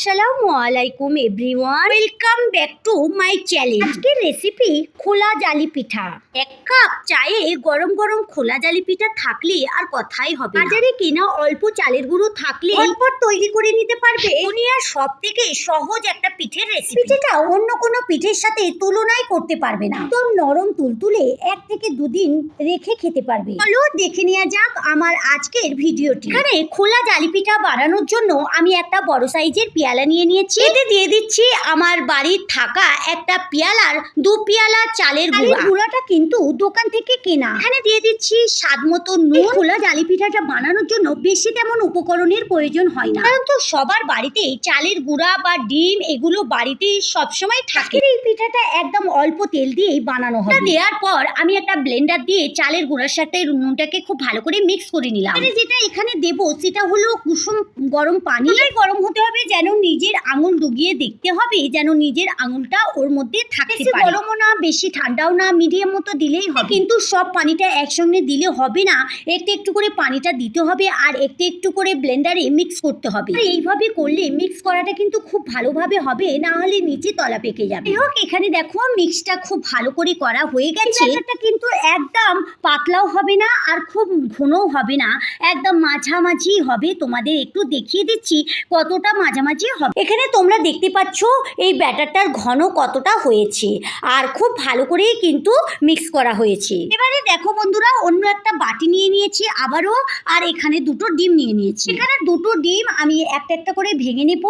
আসসালামু আলাইকুম everyone, welcome back to my channel. আজকের রেসিপি খোলা জালি পিঠা। এক কাপ চায়ে গরম গরম খোলা জালি পিঠা থাকলে আর কথাই হবে না। বাজারে কেনা অল্প চালের গুঁড়ো থাকলে ঝটপট তৈরি করে নিতে পারবে দুনিয়ার সবথেকে সহজ একটা পিঠের রেসিপি। পিঠেটা অন্য কোনো পিঠের সাথে তুলনাই করতে পারবে না। একদম নরম তুলতুলে 1 থেকে 2 দিন রেখে খেতে পারবে। চলো দেখে নেওয়া যাক আমার আজকের ভিডিওটি। এখানে খোলা জালি পিঠা বানানোর জন্য আমি একটা বড় সাইজের পেয়ালা নিয়ে নিয়েছি। এতে দিয়ে দিচ্ছি আমার বাড়ির থাকা একটা পেয়ালার 2 পেয়ালা চালের গুঁড়া। গুঁড়াটা কিন্তু দোকান থেকে কেনা। এখানে দিয়ে দিচ্ছি স্বাদ মতো নুন। খোলা জালি পিঠাটা বানানোর জন্য বেশি তেমন উপকরণের প্রয়োজন হয় না, কারণ তো সবার বাড়িতেই চালের গুঁড়া বা ডিম এগুলো বাড়িতেই সবসময় থাকে। এই পিঠাটা একদম অল্প তেল দিয়েই বানানো হবে। দেওয়ার পর আমি একটা ব্লেন্ডার দিয়ে চালের গুঁড়ার সাথে নুনটাকে খুব ভালো করে মিক্স করে নিলাম। যেটা এখানে দেবো সেটা হলো কুসুম গরম পানি। গরম হতে হবে, যেন নিজের আঙুল ডুবিয়ে দেখতে হবে যেন নিজের আঙুলটা ওর মধ্যে থাকতে পারে। গরমও না বেশি ঠান্ডাও না, মিডিয়াম মতো দিলেই হবে। কিন্তু সব পানিটা একসঙ্গে দিলে হবে না, একটু একটু করে পানিটা দিতে হবে আর একটু একটু করে ব্লেন্ডারে মিক্স করতে হবে। এইভাবে করলে মিক্স করাটা কিন্তু খুব ভালোভাবে হবে, না হলে নিচে তলা পেকে যাবে। হোক, এখানে দেখো মিক্সটা খুব ভালো করে করা হয়ে গেছে। এটা কিন্তু একদম পাতলাও হবে না আর খুব ঘনও হবে না, একদম মাঝামাঝি হবে। তোমাদের একটু দেখিয়ে দিচ্ছি কতটা মাঝামাঝি হবে। এখানে তোমরা দেখতে পাচ্ছ এই ব্যাটারটার ঘন কতটা হয়েছে আর খুব ভালো করেই কিন্তু মিক্স করা হয়েছে। এবারে দেখো বন্ধুরা, অন্য একটা বাটি নিয়ে নিয়েছি আবারও, আর এখানে 2টো ডিম নিয়ে নিয়েছি। এখানে 2টো ডিম আমি একটা একটা করে ভেঙে নেব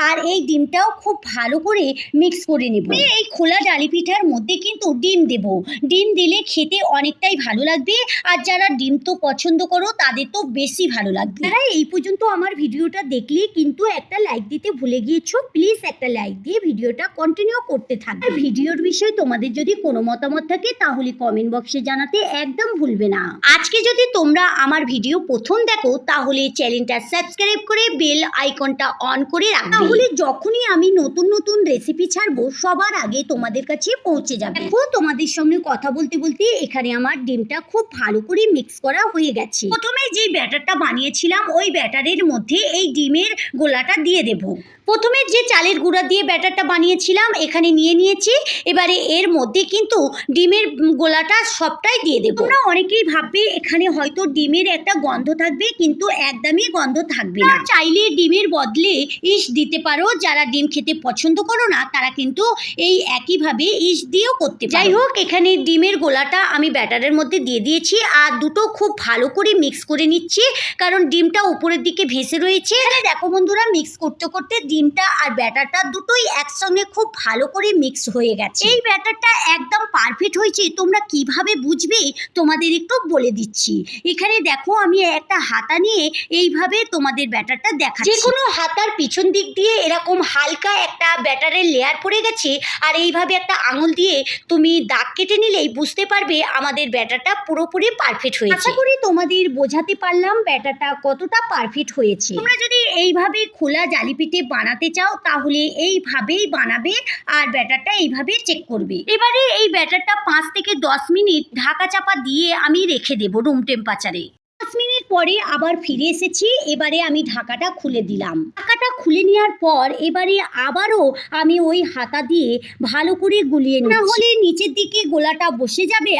আর এই ডিমটাও খুব ভালো করে মিক্স করে নেব। এই খোলা জালি পিঠার মধ্যে কিন্তু ডিম দেব। ডিম দিলে খেতে অনেকটাই ভালো লাগবে, আর যারা ডিম তো পছন্দ করো তাদের তো বেশি ভালো লাগবে। যারা এই পর্যন্ত আমার ভিডিওটা দেখলে কিন্তু একটা লাইক দিতে ভুলে গিয়েছো, প্লিজ একটা লাইক দিয়ে ভিডিওটা কন্টিনিউ করতে থাকবে। ভিডিওর বিষয়ে তোমাদের যদি কোনো মতামত থাকে তাহলে কমেন্ট বক্সে জানাতে একদম ভুলবে না। আজকে যদি তোমরা আমার ভিডিও প্রথম দেখো তাহলে চ্যানেলটা সাবস্ক্রাইব করে বেল আইকনটা অন করে রাখবে, তাহলে যখনই আমি নতুন নতুন রেসিপি ছাড়বো সবার আগে তোমাদের কাছে পৌঁছে যাবে। দেখো, তোমাদের সঙ্গে কথা বলতে বলতে এখানে আমার ডিমটা খুব ভালো করে মিক্স করা হয়ে গেছে। প্রথমে যে ব্যাটারটা বানিয়েছিলাম ওই ব্যাটারের মধ্যে এই ডিমের গোলাটা দিয়ে দেব। প্রথমে যে চালের গুঁড়া দিয়ে ব্যাটারটা বানিয়েছিলাম এখানে নিয়ে নিয়েছি। এবারে এর মধ্যে কিন্তু ডিমের গোলাটা সবটাই দিয়ে দেবো। তোমরা অনেকেই ভাববে এখানে হয়তো ডিমের একটা গন্ধ থাকবে, কিন্তু একদমই গন্ধ থাকবে না। চাইলে ডিমের বদলে ইস দিতে পারো। যারা ডিম খেতে পছন্দ করো না তারা কিন্তু এই একইভাবে ইস দিয়েও করতে পারো। যাই হোক, এখানে ডিমের গোলাটা আমি ব্যাটারের মধ্যে দিয়ে দিয়েছি আর দুটো খুব ভালো করে মিক্স করে নিচ্ছি, কারণ ডিমটা উপরের দিকে ভেসে রয়েছে। দেখো বন্ধুরা, মিক্স করতে করতে ডিমটা আর ব্যাটারটা দুটোই একসঙ্গে খুব ভালো করে মিক্স হয়ে গেছে। এই ব্যাটারটা একদম পারফেক্ট হয়েছে। তোমরা কিভাবে বুঝবে তোমাদের একটু বলে দিচ্ছি। এখানে দেখো আমি একটা হাতা নিয়ে এইভাবে তোমাদের ব্যাটারটা দেখাচ্ছি। যে কোনো হাতার পিছন দিক দিয়ে এরকম হালকা একটা ব্যাটারের লেয়ার পড়ে গেছে, আর এইভাবে একটা আঙুল দিয়ে তুমি দাগ কেটে নিলেই বুঝতে পারবে আমাদের ব্যাটারটা পুরোপুরি পারফেক্ট হয়েছে। আশা করি তোমাদের বোঝাতে পারলাম ব্যাটারটা কতটা পারফেক্ট হয়েছে। তোমরা যদি এইভাবে খোলা জালি পিঠে বানাতে চাও তাহলে এইভাবেই বানাবে আর ব্যাটারটা এইভাবে চেক করবে। এবারে এই ব্যাটারটা 5 থেকে 10 মিনিট ঢাকা চাপা দিয়ে আমি রেখে দেবো রুম টেম্পারেচারে। 5 মিনিট পরে আবার ফিরে এসেছি। এবারে আমি ঢাকাটা খুলে দিলাম। ঢাকাটা খুলে নেওয়ার পর এবারে আবারও আমি ওই হাতা দিয়ে ভালো করে গুলিয়ে নিই, না হলে নিচের দিকে গোলাটা বসে যাবে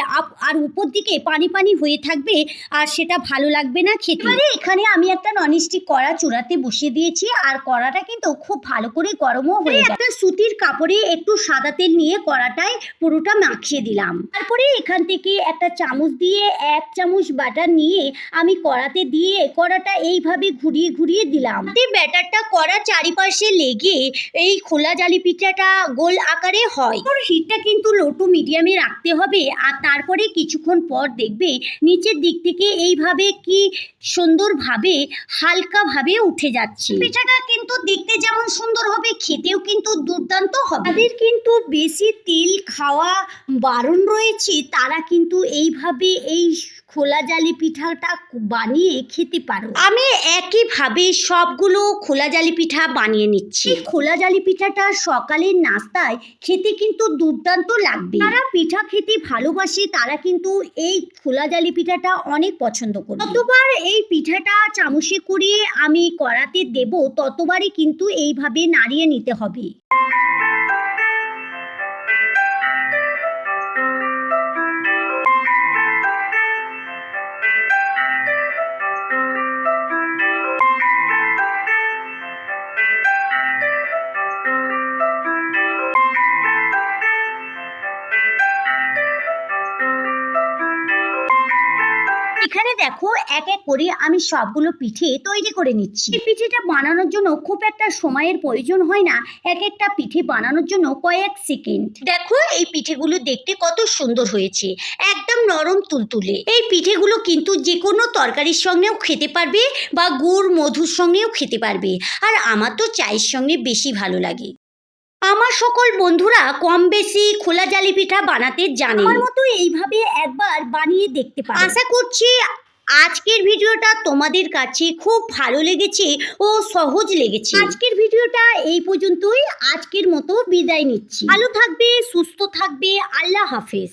আর উপর দিকে পানি পানি হয়ে থাকবে আর সেটা ভালো লাগবে না খেতে। এবারে এখানে আমি একটা ননস্টিক কড়া চূড়াতে বসিয়ে দিয়েছি আর কড়াটা কিন্তু খুব ভালো করে গরমও হয়ে গেছে। একটা সুতির কাপড়ে একটু সাদা তেল নিয়ে কড়াটায় পুরোটা মাখিয়ে দিলাম। তারপরে এখান থেকে একটা চামচ দিয়ে 1 চামচ বাটার নিয়ে আমি কড়াতে দিয়ে কড়াটা এইভাবে ঘুরিয়ে ঘুরিয়ে দিলাম। ব্যাটারটা কড়া চারিপাশে লেগে এই খোলা জালি পিঠাটা গোল আকারে হয়। ওর হিটটা কিন্তু লো টু মিডিয়ামে রাখতে হবে, আর তারপরে কিছুক্ষণ পর দেখবে নিচের দিক থেকে এইভাবে কি সুন্দরভাবে হালকাভাবে উঠে যাচ্ছে। পিঠাটা কিন্তু দেখতে যেমন সুন্দর হবে, খেতেও কিন্তু দুর্দান্ত হবে। তাদের কিন্তু বেশি তেল খাওয়া বারণ রয়েছে, তারা কিন্তু এইভাবে এই খোলা জালি পিঠাটা বানিয়ে খেতে পারো। আমি একইভাবে সবগুলো খোলা জালি পিঠা বানিয়ে নিচ্ছি। এই খোলা জালি পিঠাটা সকালের নাস্তায় খেতে কিন্তু দুর্দান্ত লাগবে। যারা পিঠা খেতে ভালোবাসে তারা কিন্তু এই খোলা জালি পিঠাটা অনেক পছন্দ করে। যতবার এই পিঠাটা চামচে করে আমি কড়াতে দেব ততবারই কিন্তু এইভাবে নাড়িয়ে নিতে হবে। এখানে দেখো এক এক করে আমি সবগুলো পিঠে তৈরি করে নিচ্ছি। এই পিঠেটা বানানোর জন্য খুব একটা সময়ের প্রয়োজন হয় না, এক একটা পিঠে বানানোর জন্য কয়েক সেকেন্ড। দেখো এই পিঠেগুলো দেখতে কত সুন্দর হয়েছে, একদম নরম তুলতুলে। এই পিঠেগুলো কিন্তু যে কোনো তরকারির সঙ্গেও খেতে পারবে বা গুড় মধুর সঙ্গেও খেতে পারবে, আর আমার তো চায়ের সঙ্গে বেশি ভালো লাগে। আমার সকল বন্ধুরা কম বেশি খোলা জালি পিঠা বানাতে জানে, আমার মতো এইভাবে একবার বানিয়ে দেখতে পারো। আশা করছি আজকের ভিডিওটা তোমাদের কাছে খুব ভালো লেগেছে ও সহজ লেগেছে। আজকের ভিডিওটা এই পর্যন্তই, আজকের মতো বিদায় নিচ্ছি। ভালো থাকবে, সুস্থ থাকবে, আল্লাহ হাফেজ।